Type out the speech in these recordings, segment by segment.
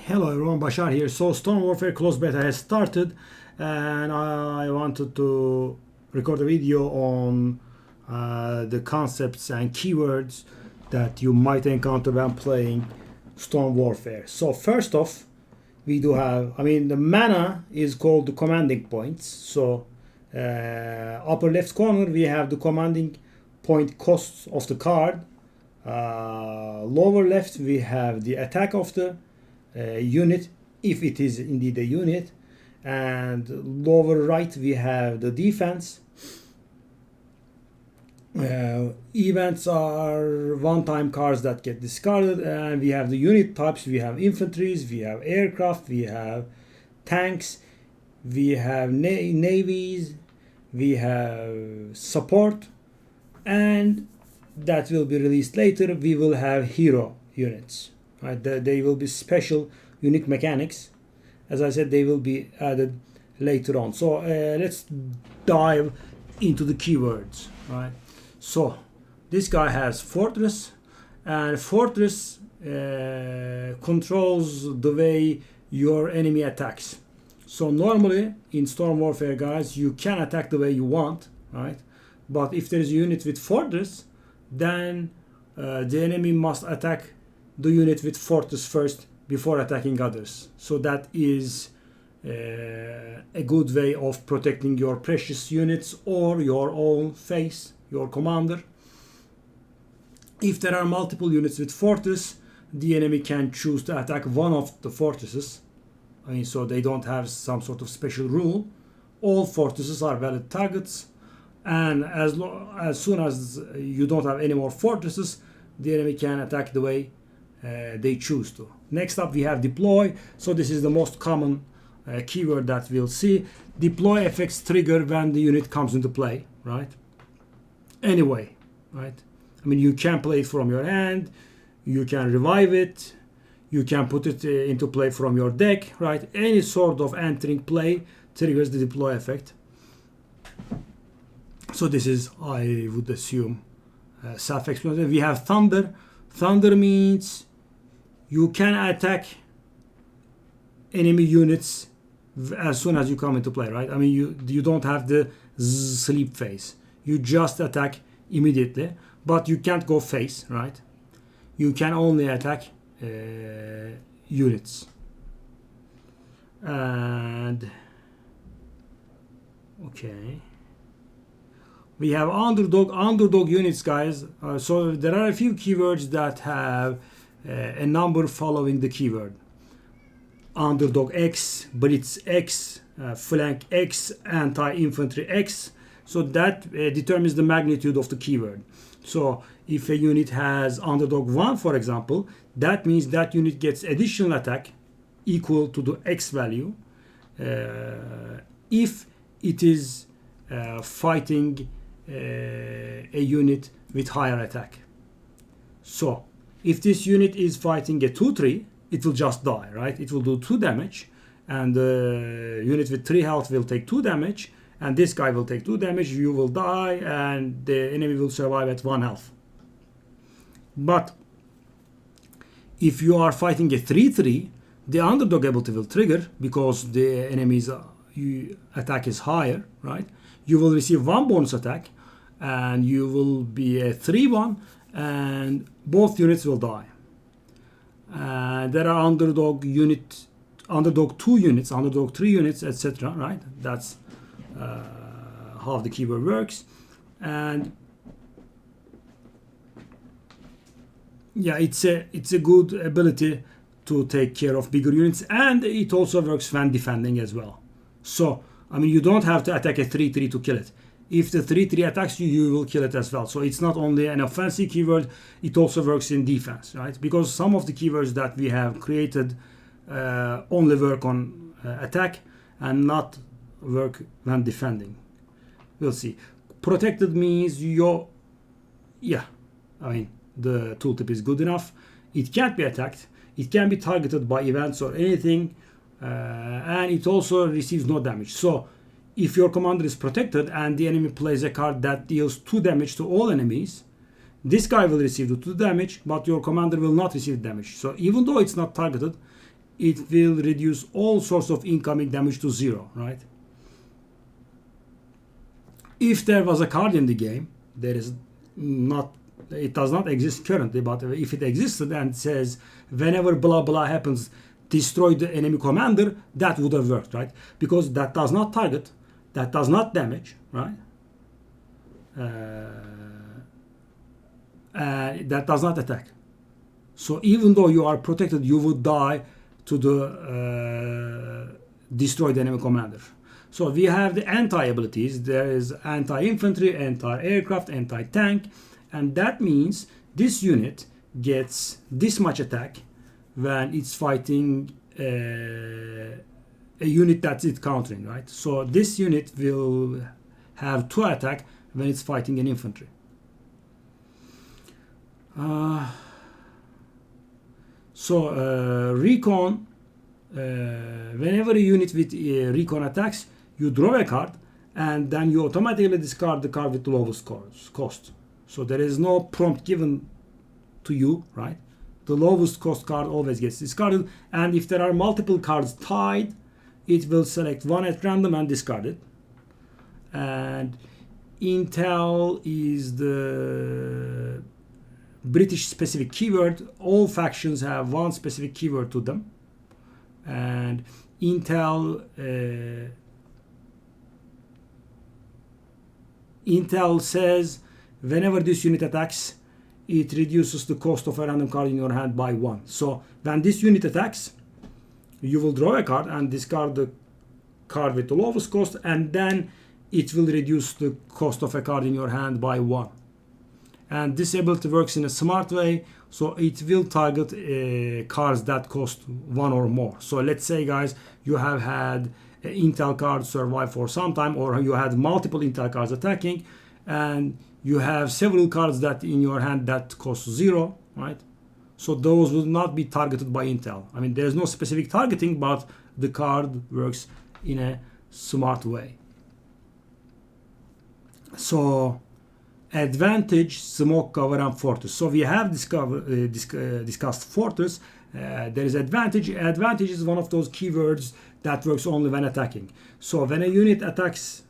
Hello everyone, Bashar here. So Storm Warfare Closed Beta has started and I wanted to record a video on the concepts and keywords that you might encounter when playing Storm Warfare. So first off, we do have, the mana is called the commanding points. So upper left corner we have the commanding point costs of the card. Lower left we have the attack of the unit, if it is indeed a unit, and lower right we have the defense. Events are one-time cards that get discarded, and we have the unit types. We have infantries, we have aircraft, we have tanks, we have navies, we have support, and that will be released later. We will have hero units. Right, they will be special unique mechanics. As I said, they will be added later on. So let's dive into the keywords. Right. So this guy has fortress, and fortress controls the way your enemy attacks. So normally in Storm Warfare, guys, you can attack the way you want, right? But if there is a unit with fortress, then the enemy must attack the unit with fortress first before attacking others. So that is a good way of protecting your precious units or your own face, your commander. If there are multiple units with fortress, the enemy can choose to attack one of the fortresses. So they don't have some sort of special rule. All fortresses are valid targets, and as soon as you don't have any more fortresses, the enemy can attack the way they choose to. Next up we have deploy. So this is the most common keyword that we'll see. Deploy effects trigger when the unit comes into play, right? Anyway, right? You can play it from your hand, you can revive it, you can put it into play from your deck, right? Any sort of entering play triggers the deploy effect. So this is, I would assume, self-explanatory. We have thunder. Thunder means you can attack enemy units as soon as you come into play, right? You don't have the sleep phase. You just attack immediately, but you can't go face, right? You can only attack units. And okay, we have underdog units, guys. So there are a few keywords that have a number following the keyword. Underdog X, Blitz X, Flank X, Anti-Infantry X. So that determines the magnitude of the keyword. So if a unit has underdog 1, for example, that means that unit gets additional attack equal to the X value if it is fighting a unit with higher attack. So if this unit is fighting a 2-3, it will just die, right? It will do 2 damage, and the unit with 3 health will take 2 damage, and this guy will take 2 damage, you will die, and the enemy will survive at 1 health. But if you are fighting a 3-3, the underdog ability will trigger because the enemy's attack is higher, right? You will receive 1 bonus attack, and you will be a 3-1, and both units will die. There are underdog 2 units, underdog 3 units, etc. Right? That's how the keyword works. And yeah, it's a good ability to take care of bigger units, and it also works when defending as well. So you don't have to attack a 3-3 to kill it. If the 3-3 attacks you, you will kill it as well. So it's not only an offensive keyword, it also works in defense, right? Because some of the keywords that we have created only work on attack and not work when defending. We'll see. Protected means the tooltip is good enough. It can't be attacked. It can be targeted by events or anything, and it also receives no damage. So if your commander is protected and the enemy plays a card that deals 2 damage to all enemies, this guy will receive the 2 damage, but your commander will not receive damage. So even though it's not targeted, it will reduce all sorts of incoming damage to 0, right? If there was a card in the game, there is not, it does not exist currently, but if it existed and it says whenever blah blah happens, destroy the enemy commander, that would have worked, right? Because that does not target, that does not damage, right? That does not attack. So even though you are protected, you would die to the destroy the enemy commander. So we have the anti-abilities. There is anti-infantry, anti-aircraft, anti-tank, and that means this unit gets this much attack when it's fighting a unit that it's countering, right? So this unit will have 2 attack when it's fighting an infantry. Recon, whenever a unit with recon attacks, you draw a card and then you automatically discard the card with the lowest cost. So there is no prompt given to you, right? The lowest cost card always gets discarded, and if there are multiple cards tied, it will select one at random and discard it. And Intel is the British specific keyword. All factions have one specific keyword to them, and Intel says whenever this unit attacks, it reduces the cost of a random card in your hand by 1. So when this unit attacks, you will draw a card and discard the card with the lowest cost, and then it will reduce the cost of a card in your hand by 1. And this ability works in a smart way, so it will target cards that cost 1 or more. So let's say, guys, you have had an Intel card survive for some time, or you had multiple Intel cards attacking, and you have several cards that in your hand that cost 0, right? So those will not be targeted by Intel. I mean, there's no specific targeting, but the card works in a smart way. So advantage, smoke cover, and fortress. So we have discussed fortress. There is advantage. Advantage is one of those keywords that works only when attacking. So when a unit attacks,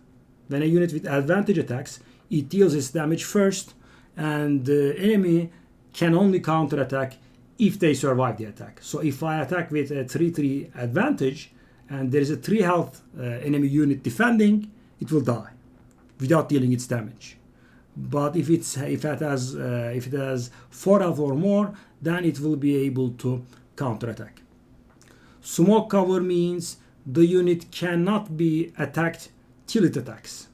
when a unit with advantage attacks, it deals its damage first, and the enemy can only counter attack if they survive the attack. So if I attack with a 3-3 advantage and there is a 3 health enemy unit defending, it will die without dealing its damage. But if it has 4 health or more, then it will be able to counter attack. Smoke cover means the unit cannot be attacked till it attacks,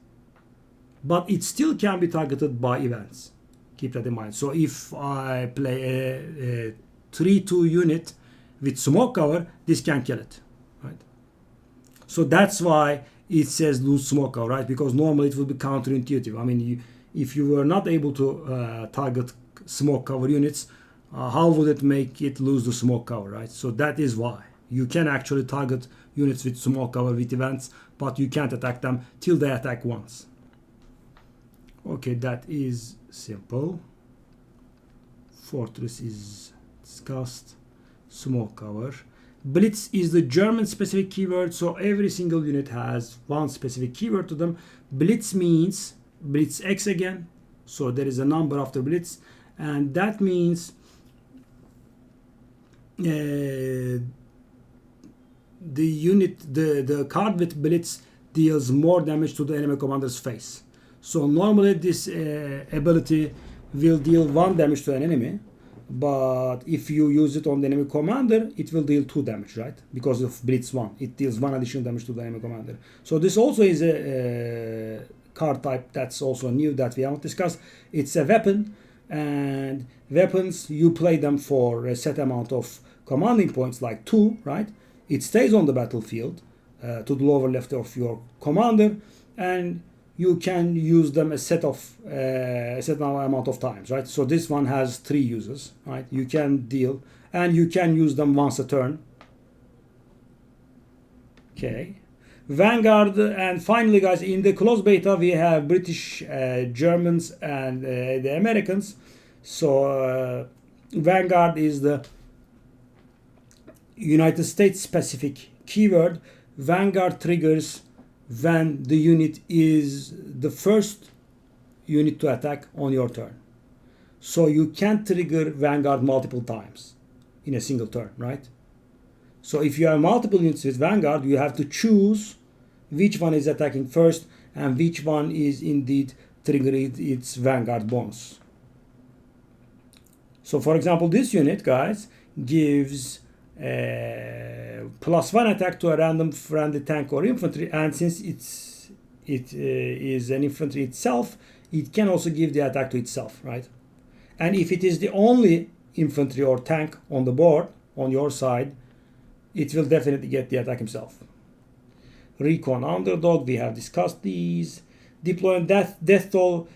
but it still can be targeted by events. Keep that in mind. So if I play a 3-2 unit with smoke cover, this can kill it, right? So that's why it says lose smoke cover, right? Because normally it will be counterintuitive. I mean, if you were not able to target smoke cover units, how would it make it lose the smoke cover, right? So that is why you can actually target units with smoke cover with events, but you can't attack them till they attack once. Okay, that is simple. Fortress is discussed. Smoke cover. Blitz is the German specific keyword, so every single unit has one specific keyword to them. Blitz means Blitz X again, so there is a number after Blitz, and that means the card with Blitz deals more damage to the enemy commander's face. So normally this ability will deal 1 damage to an enemy, but if you use it on the enemy commander, it will deal 2 damage, right? Because of Blitz 1, it deals 1 additional damage to the enemy commander. So this also is a card type that's also new that we haven't discussed. It's a weapon, and weapons, you play them for a set amount of commanding points, like 2, right? It stays on the battlefield to the lower left of your commander, and you can use them a set amount of times, right? So this one has 3 uses, right? You can deal, and you can use them once a turn. Okay. Vanguard, and finally, guys, in the closed beta we have British, Germans, and the Americans. So Vanguard is United States specific keyword. Vanguard triggers when the unit is the first unit to attack on your turn. So you can't trigger Vanguard multiple times in a single turn, right? So if you have multiple units with Vanguard, you have to choose which one is attacking first and which one is indeed triggering its Vanguard bonus. So for example, this unit, guys, gives +1 attack to a random friendly tank or infantry, and since it is an infantry itself, it can also give the attack to itself, right? And if it is the only infantry or tank on the board on your side, it will definitely get the attack himself. Recon Underdog, we have discussed these. Deploy and death toll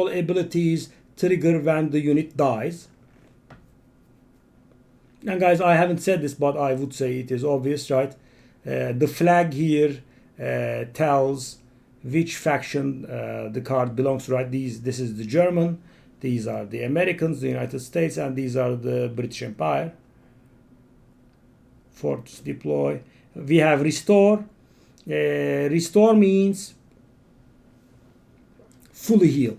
abilities trigger when the unit dies. And guys, I haven't said this, but I would say it is obvious, right? The flag here tells which faction the card belongs to, right? This is the German, these are the Americans, the United States, and these are the British Empire. Force deploy. We have restore. Restore means fully heal.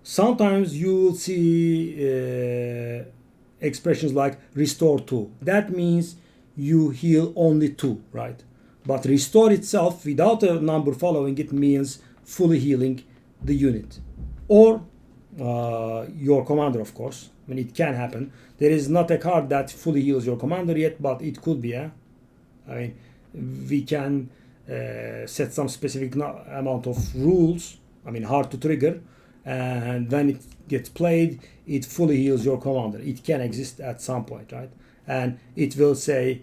Sometimes you will see expressions like restore 2. That means you heal only 2, right? But restore itself, without a number following it, means fully healing the unit. Or your commander, of course. I mean, it can happen. There is not a card that fully heals your commander yet, but it could be. I mean, we can set some specific amount of rules, I mean, hard to trigger, and when it gets played, it fully heals your commander. It can exist at some point, right? And it will say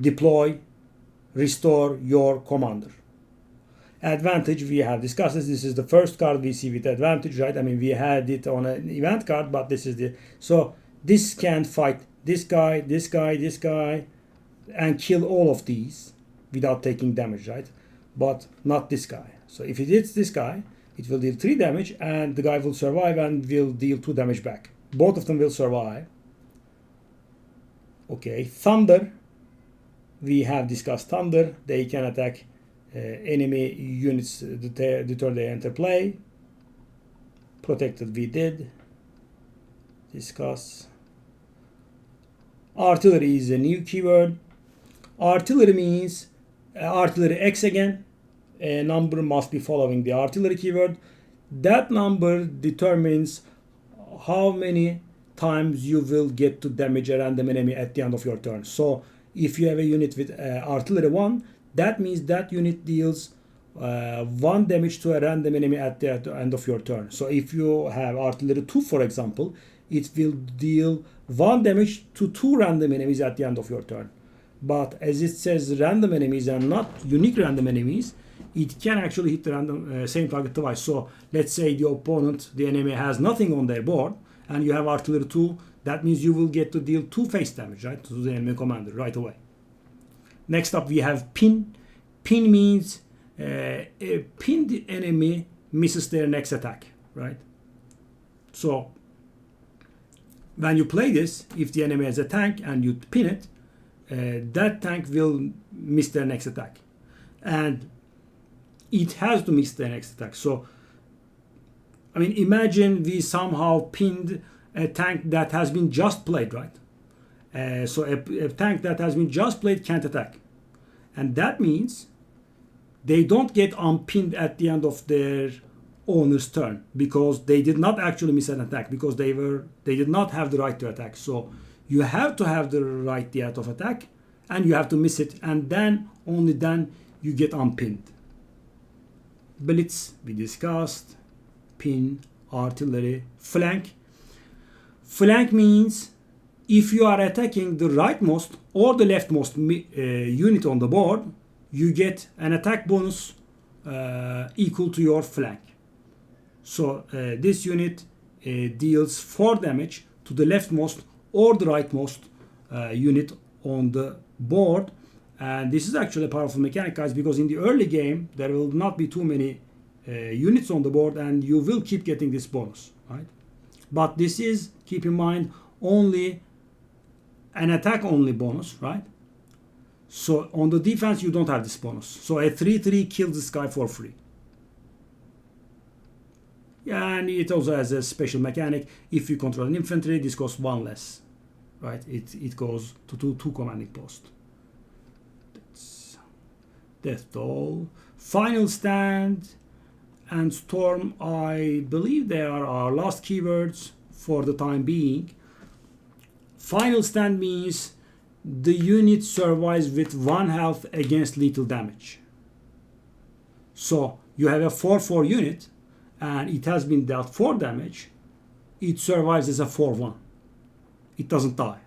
deploy, restore your commander. Advantage, we have discussed this. This is the first card we see with advantage, right? I mean, we had it on an event card, but this is so this can fight this guy, this guy, this guy, and kill all of these without taking damage, right? But not this guy. So if it hits this guy, it will deal 3 damage, and the guy will survive and will deal 2 damage back. Both of them will survive. Okay, Thunder. We have discussed Thunder. They can attack enemy units the turn they enter play. Protected, we did discuss. Artillery is a new keyword. Artillery means artillery X again. A number must be following the artillery keyword. That number determines how many times you will get to damage a random enemy at the end of your turn. So if you have a unit with artillery 1, that means that unit deals 1 damage to a random enemy at the end of your turn. So if you have artillery 2, for example, it will deal 1 damage to 2 random enemies at the end of your turn. But as it says random enemies and not unique random enemies, it can actually hit the random same target twice. So let's say the opponent, the enemy, has nothing on their board, and you have artillery 2, that means you will get to deal 2 face damage, right, to the enemy commander right away. Next up, we have pin. Pin means a pinned enemy misses their next attack, right? So when you play this, if the enemy has a tank and you pin it, that tank will miss their next attack. And it has to miss their next attack. So, I mean, imagine we somehow pinned a tank that has been just played, right? So a tank that has been just played can't attack. And that means they don't get unpinned at the end of their owner's turn because they did not actually miss an attack, because they did not have the right to attack. So you have to have the right yet of attack, and you have to miss it, and then only then you get unpinned. Blitz, we discussed. Pin, artillery, flank. Flank means if you are attacking the rightmost or the leftmost unit on the board, you get an attack bonus equal to your flank. So this unit deals 4 damage to the leftmost or the rightmost unit on the board. And this is actually a powerful mechanic, guys, because in the early game there will not be too many units on the board, and you will keep getting this bonus, right? But this is, keep in mind, only an attack only bonus, right? So on the defense, you don't have this bonus. So a 3/3 kills this guy for free. Yeah, and it also has a special mechanic. If you control an infantry, this costs 1 less, right? It goes to two commanding posts. That's Death Toll. Final Stand and Storm, I believe they are our last keywords for the time being. Final Stand means the unit survives with 1 health against lethal damage. So you have a 4/4 unit and it has been dealt 4 damage. It survives as a 4/1. It doesn't die.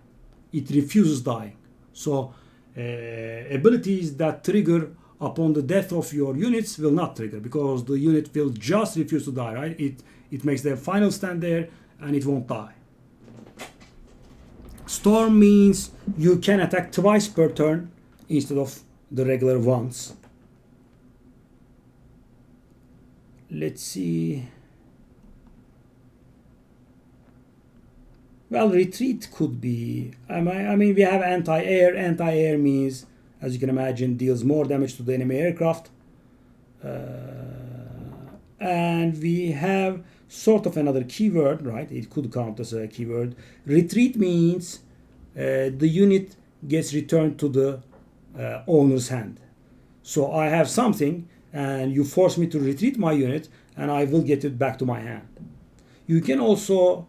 It refuses dying. So abilities that trigger upon the death of your units will not trigger because the unit will just refuse to die, right? It makes their final stand there and it won't die. Storm means you can attack twice per turn instead of the regular once. Let's see. Well, retreat could be. I mean, we have anti-air. Anti-air means, as you can imagine, deals more damage to the enemy aircraft. And we have sort of another keyword, right? It could count as a keyword. Retreat means the unit gets returned to the owner's hand. So I have something and you force me to retreat my unit and I will get it back to my hand. You can also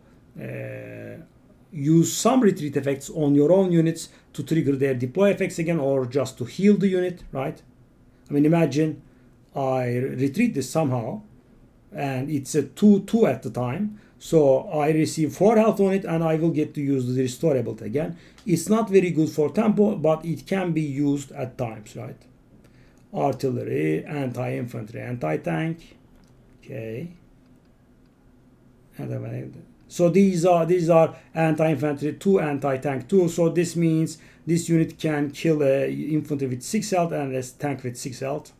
use some retreat effects on your own units to trigger their deploy effects again or just to heal the unit, right? I mean, imagine I retreat this somehow and it's a 2/2 at the time. So I receive 4 health on it and I will get to use the restore ability again. It's not very good for tempo, but it can be used at times, right? Artillery, anti-infantry, anti-tank. Okay. So these are anti-infantry 2, anti-tank 2. So this means this unit can kill a infantry with 6 health and a tank with 6 health.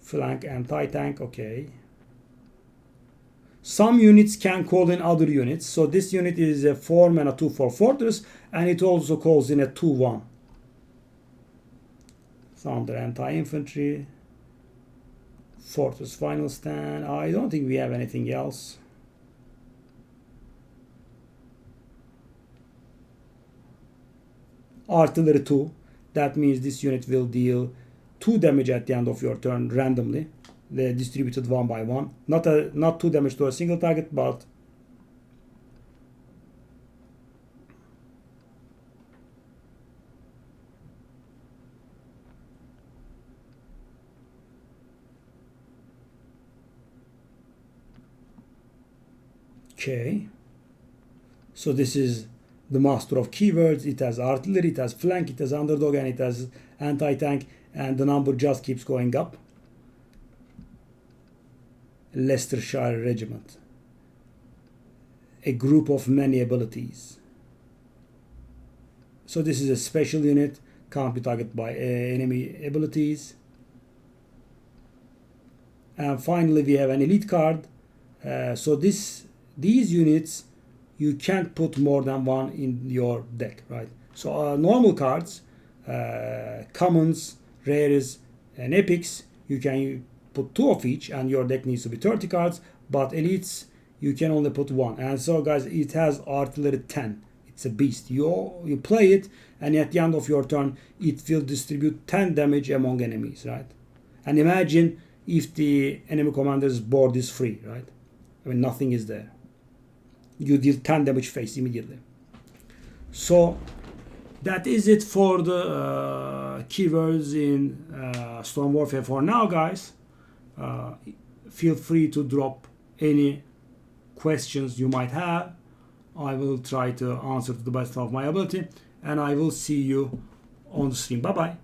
Flank anti-tank, okay. Some units can call in other units. So this unit is a 4 mana 2/4 fortress and it also calls in a 2/1. Thunder anti-infantry. Fortress final stand. I don't think we have anything else. Artillery 2. That means this unit will deal 2 damage at the end of your turn randomly. They're distributed 1 by 1. Not 2 damage to a single target, but okay. So this is the master of keywords. It has artillery, it has flank, it has underdog, and it has anti-tank, and the number just keeps going up. Leicestershire Regiment. A group of many abilities. So this is a special unit, can't be targeted by enemy abilities. And finally we have an elite card. So these units, you can't put more than 1 in your deck, right? So normal cards, commons, rares, and epics, you can put 2 of each and your deck needs to be 30 cards, but elites you can only put 1. And so guys, it has artillery 10. It's a beast. You play it and at the end of your turn it will distribute 10 damage among enemies, right? And imagine if the enemy commander's board is free, right? I mean, nothing is there. You deal 10 damage face immediately. So that is it for the keywords in Storm Warfare for now, guys. Feel free to drop any questions you might have. I will try to answer to the best of my ability, and I will see you on the stream. Bye bye.